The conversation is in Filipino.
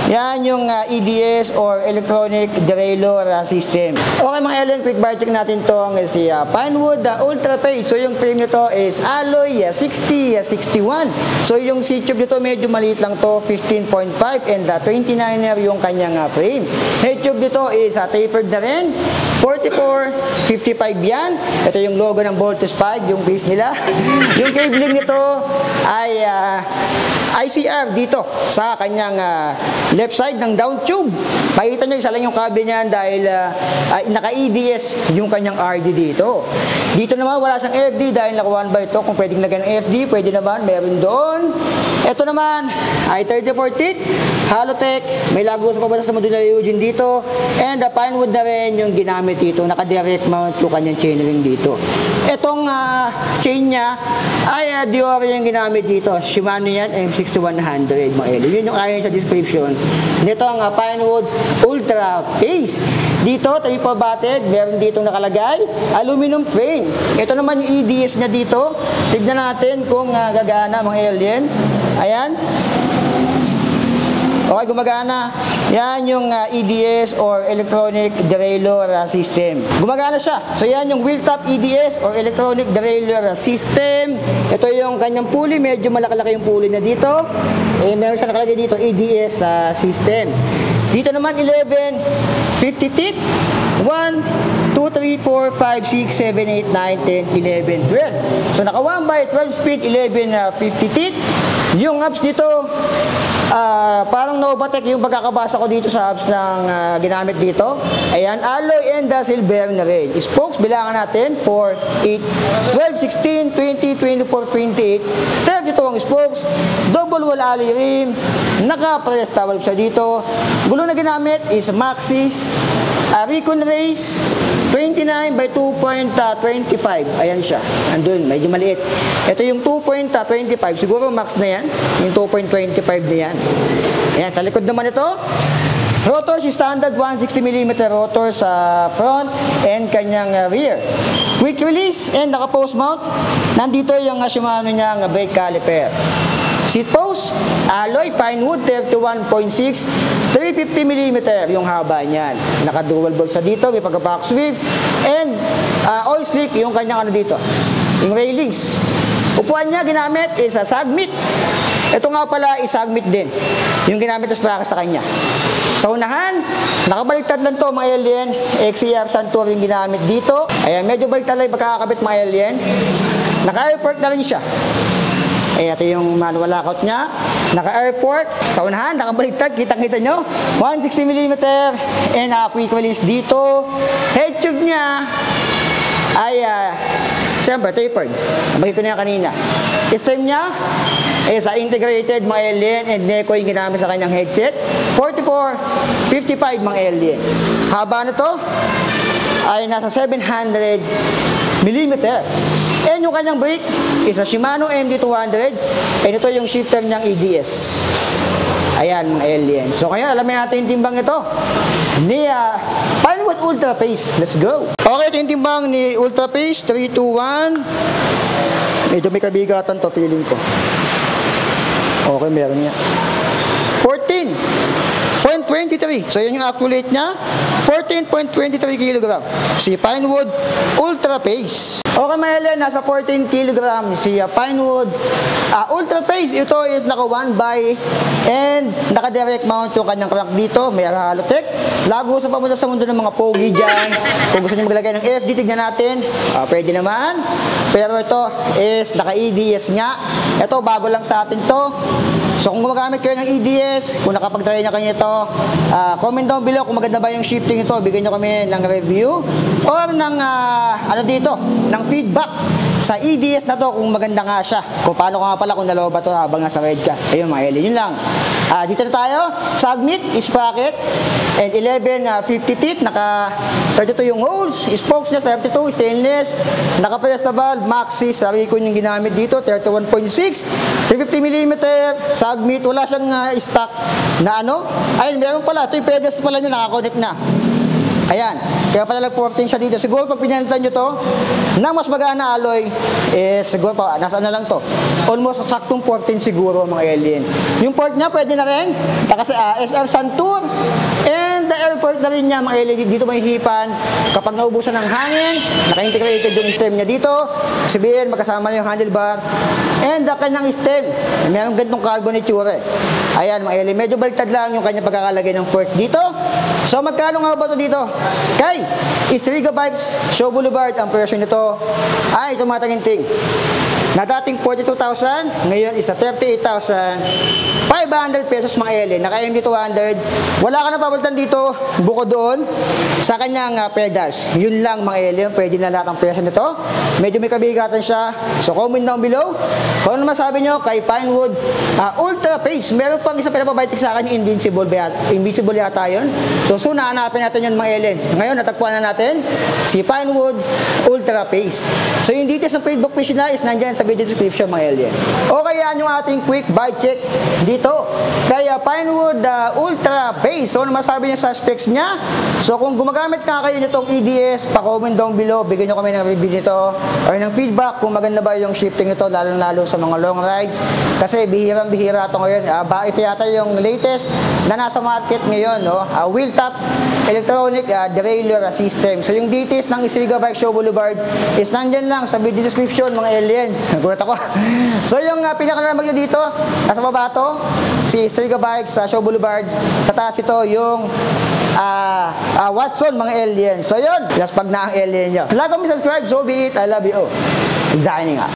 Yan yung EDS or Electronic Derailleur System. Okay mga Ellen, quick bar check natin tong si Pinewood Ultra Pace. So yung frame nito is alloy 6061. So yung C-tube nito medyo maliit lang to, 15.5 and 29er yung kanyang frame. Head tube nito is tapered na rin, 44, 55 yan. Ito yung logo ng Voltus 5, yung base nila. Yung cabling nito ay ICR dito sa kanyang left side ng down tube. Pakita nyo, isa lang yung cable niyan dahil naka-EDS yung kanyang RD dito. Dito naman wala siyang FD dahil naka 1x to. Kung pwedeng lagyan ng FD, pwede naman, meron doon. Ito naman ay 34 teeth, Halotech, may lago sa pababa sa modular Eugene dito, and Pinewood na rin yung ginamit dito, naka-direct mount yung kanyang chainring dito. Itong chain niya ay Dior yung ginamit dito, Shimano yan, M6100 mga elo. Yun yung ayon sa description nito ang Pinewood Ultra Pace. Dito, tayo pa batted, meron dito nakalagay, aluminum frame. Ito naman yung EDS niya dito. Tignan natin kung gagana mga alien. Ayan. Okay, gumagana. Yan yung EDS or Electronic Derailleur System. Gumagana siya. So yan yung wheel top EDS or Electronic Derailleur System. Ito yung kanyang pulley. Medyo malaki-laki yung pulley na dito. Meron siya nakalagay dito, EDS system. Dito naman 11, 50 teeth. 1, 2, 3, 4, 5, 6, 7, 8, 9, 10, 11, 12. So naka 1x12 speed, 11, 50 teeth. Yung hubs dito, parang Novatec yung pagkakabasa ko dito sa hubs ng ginamit dito. Ayan, alloy and silver na rin. Spokes, bilangan natin, 4, 8, 12, 16, 20, 24, 28, 32 ang spokes. Double wall alloy rim. Naka-press valve siya dito. Gulo na ginamit is Maxxis Recon Race 29 by 2.25. Ayan siya. Andun, medyo maliit. Ito yung 2.25. Siguro max na yan. Yung 2.25 na yan. Ayan, sa likod naman ito. Rotor, si standard 160mm rotor sa front and kanyang rear. Quick release and naka-post mount. Nandito yung Shimano niya ang brake caliper. Seat post, alloy, Pinewood 31.6, 350mm yung haba niyan. Naka-dual bolt sa dito, may pagka-back swift, and oil slick yung kanyang dito, yung railings. Upuan niya ginamit is Sagmit. Ito nga pala is Sagmit din, yung ginamit para sa kanya. Sa unahan, nakabaliktad lang to mga alien, XCR Santor yung ginamit dito. Ayan, medyo baliktad lang yung pagkakabit mga alien. Naka-air fork na rin siya. Ito yung manual lockout niya. Naka-air fork. Sa unahan, nakabaliktad. Kitang-kita nyo. 160mm and quick release dito. Head tube niya ay siyempre tapered. Nabagay ko na yan kanina. Stem niya is integrated mga alien and Neko yung ginamit sa kanyang headset. 44, 55 mga alien. Haba na to ay nasa 700mm. And yung kanyang brake is a Shimano MD200 and ito yung shifter niyang EDS. Ayan mga alien. So kaya alamin natin yung timbang nito ni Pinewood Ultra Pace. Let's go! Okay, ito yung timbang ni Ultra Pace 321. Medyo may kabigatan to feeling ko. Okay, meron niya 14.23. So yun yung accurate niya, 14.23 kg. Si Pinewood Ultra Pace. Okay mga alien, nasa 14 kg si Pinewood Ultra Pace. Ito is naka 1x and naka direct mount yung kanyang crank dito. May Halotech. Lago sa pamunta sa mundo ng mga pogi dyan. Kung gusto nyo maglagay ng FD, tignan natin. Pwede naman. Pero ito is naka EDS nga. Ito bago lang sa atin to. So kung gumagamit kayo ng EDS, kung nakapag-try na kayo nito, comment down below kung maganda ba yung shifting ito. Bigyan nyo kami ng review or ng dito, ng feedback sa EDS na to kung maganda nga siya. Kung paano nga pala kung dalawa ba to habang nasa ride ka. Ayun mga alien, yun lang. Dito na tayo, Sagmit, sprocket, and 1150 teeth, naka 32 yung holes, spokes niya 32, stainless, naka-press na valve, Maxxis Recon yung ginamit dito, 31.6, 350mm, Sagmit, wala siyang stock na ayun, meron pala, ito yung pedals pala niya, naka-connect na. Ayan. Kaya pala nag-14 siya dito. Siguro pag pinalitan nyo to, ng mas magaan na alloy, siguro pa, nasaan na lang to? Almost saktong 14 siguro mga alien. Yung port niya, pwede na rin. Kasi SR Santur, and the air port na rin niya mga alien. Dito may hipan. Kapag naubusan ng hangin, naka-integrated yung stem niya dito. Sabihin, magkasama na yung handlebar. And the kanyang stem, mayroong ganitong carbon itsura. Ayan mga alien, medyo baliktad lang yung kanyang pagkakalagay ng port dito. So magkano nga ba ito dito? Kay Striga Bikes Show Boulevard, ang presyo nito ay tumataginting na dating 42,000, ngayon isa 38,500 pesos mga alien. Naka MD200. Wala ka na papalitan dito, buko doon sa kanyang pedals. Yun lang mga alien, pwede na lahat ang presyo nito. Medyo may kabigatan siya. So comment down below kung ano masabi nyo kay Pinewood Ultra Pace. Meron pang isang pinapabaitik sa akin, yung Invincible yata yun. So soon nahanapin natin yun mga alien. Ngayon natagpuan na natin si Pinewood Ultra Pace. So yung details ng Facebook page na is nandyan sa video description mga alien. Okay, yan yung ating quick bike check dito kay Pinewood Ultra Pace. So ano masabi niya sa specs niya? So kung gumagamit ka kayo nitong EDS, pa-comment down below, bigyan nyo kami ng review nito or ng feedback kung maganda ba yung shifting nito, lalo sa mga long rides. Kasi bihirang-bihira ito ngayon. Ito yata yung latest na nasa market ngayon, no? Wheel top electronic derailleur system. So yung details ng Striga Bike Show Boulevard is nandyan lang sa video description mga aliens. Nagulat ako. So yung pinakalamag nyo dito, nasa baba to, si Striga Bike sa Show Boulevard. Sa taas ito yung Watson mga aliens. So yun, just pag na ang alien nyo. Like, comment, subscribe, so be it. I love you all. Signing out.